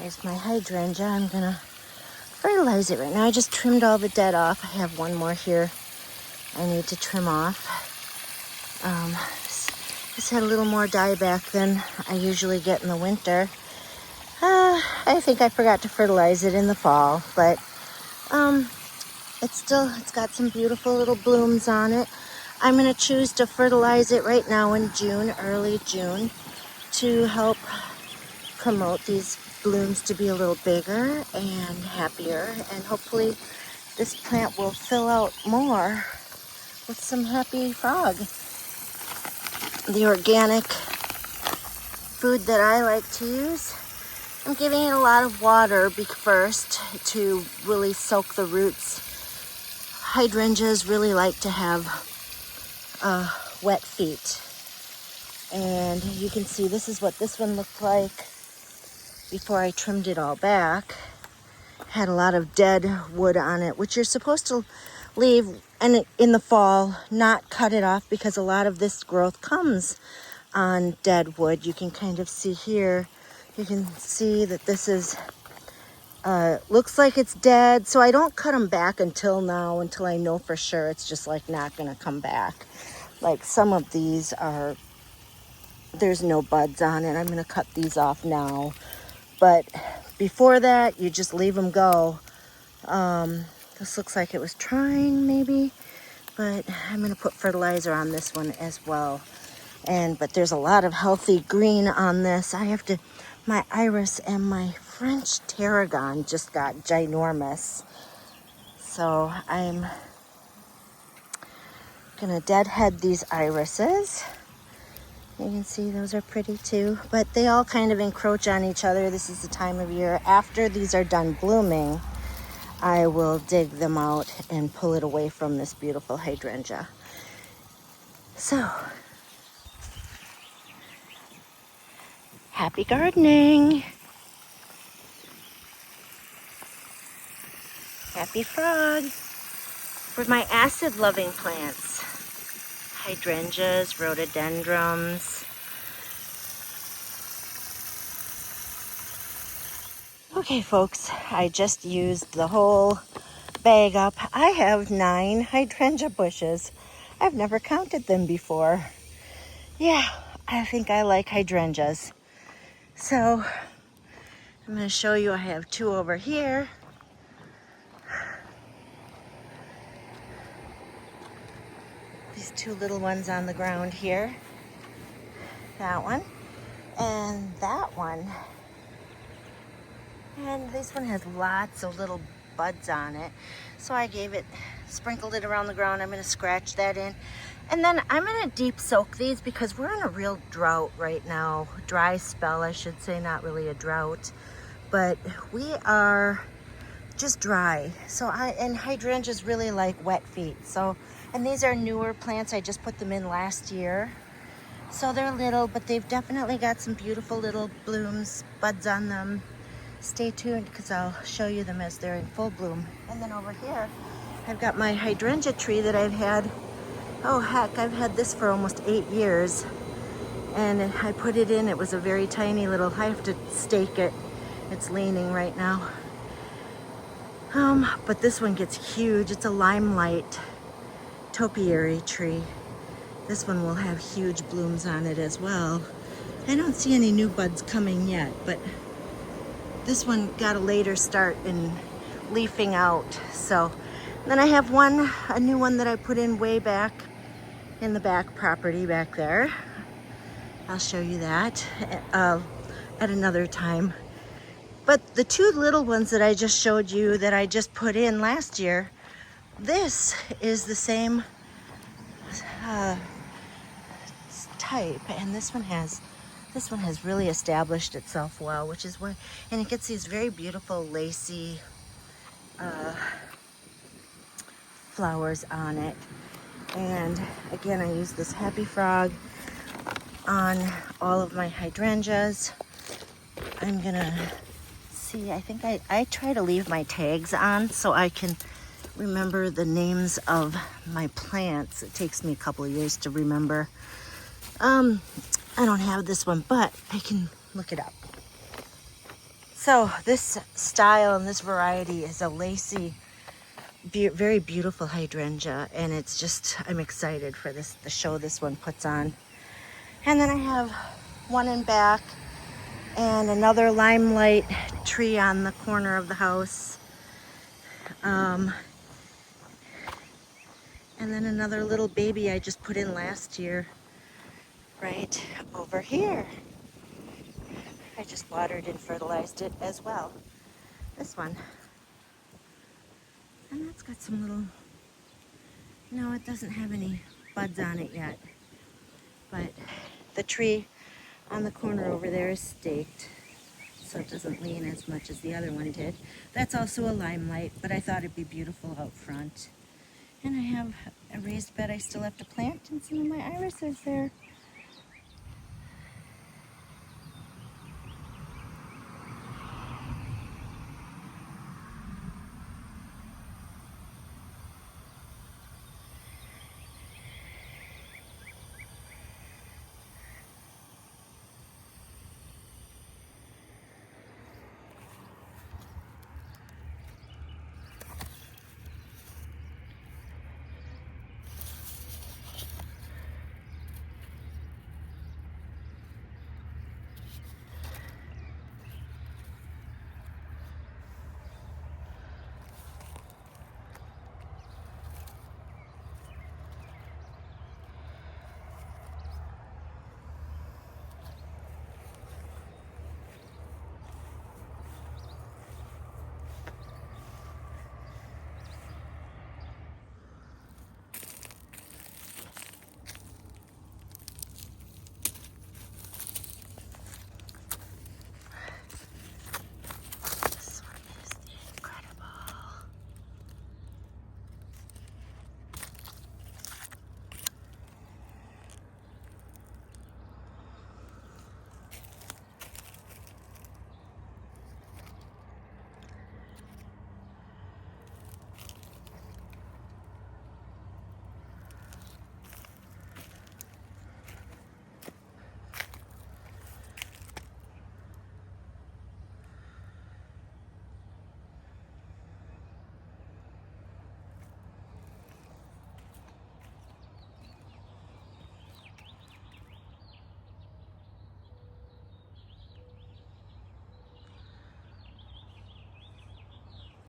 There's my hydrangea. I'm gonna fertilize it right now. I just trimmed all the dead off. I have one more here I need to trim off. This had a little more dieback than I usually get in the winter. I think I forgot to fertilize it in the fall, but it's got some beautiful little blooms on it. I'm gonna choose to fertilize it right now in June, early June, to help promote these blooms to be a little bigger and happier, and hopefully this plant will fill out more with some Happy Frog, the organic food that I like to use. I'm giving it a lot of water first to really soak the roots. Hydrangeas really like to have wet feet. And you can see this is what this one looked like before I trimmed it all back. Had a lot of dead wood on it, which you're supposed to leave and in the fall, not cut it off, because a lot of this growth comes on dead wood. You can kind of see here, you can see that this is looks like it's dead, so I don't cut them back until now, until I know for sure it's just like not gonna come back. Like some of these are, there's no buds on it. I'm gonna cut these off now, but before that you just leave them go. This looks like it was trying maybe, but I'm gonna put fertilizer on this one as well. But there's a lot of healthy green on this. My iris and my French tarragon just got ginormous. So I'm gonna deadhead these irises. You can see those are pretty too, but they all kind of encroach on each other. This is the time of year. After these are done blooming, I will dig them out and pull it away from this beautiful hydrangea. So, happy gardening. Happy Frog. For my acid-loving plants, hydrangeas, rhododendrons. Okay, folks, I just used the whole bag up. I have 9 hydrangea bushes. I've never counted them before. Yeah, I think I like hydrangeas. So I'm going to show you, I have 2 over here. These 2 little ones on the ground here. That one and that one. And this one has lots of little buds on it. So I sprinkled it around the ground. I'm going to scratch that in. And then I'm going to deep soak these because we're in a real drought right now. Dry spell, I should say, not really a drought. But we are just dry. And hydrangeas really like wet feet. And these are newer plants. I just put them in last year. So they're little, but they've definitely got some beautiful little blooms, buds on them. Stay tuned because I'll show you them as they're in full bloom. And then over here, I've got my hydrangea tree that I've had. Oh heck, I've had this for almost 8 years. And I put it in, it was a very tiny little, I have to stake it. It's leaning right now. But this one gets huge. It's a limelight topiary tree. This one will have huge blooms on it as well. I don't see any new buds coming yet, but this one got a later start in leafing out. So then I have a new one that I put in way back in the back property back there. I'll show you that at another time. But the 2 little ones that I just showed you that I just put in last year, this is the same type, and this one has really established itself well, which is why, and it gets these very beautiful lacy flowers on it. And again, I use this Happy Frog on all of my hydrangeas. I'm gonna see, I think I try to leave my tags on so I can remember the names of my plants. It takes me a couple of years to remember. I don't have this one, but I can look it up. So this style and this variety is a lacy, very beautiful hydrangea, and it's just, I'm excited for this, the show this one puts on. And then I have one in back and another limelight tree on the corner of the house. And then another little baby I just put in last year right over here. I just watered and fertilized it as well. This one. And that's got some little, no, it doesn't have any buds on it yet. But the tree on the corner over there is staked, so it doesn't lean as much as the other one did. That's also a limelight, but I thought it'd be beautiful out front. And I have a raised bed I still have to plant, and some of my irises there.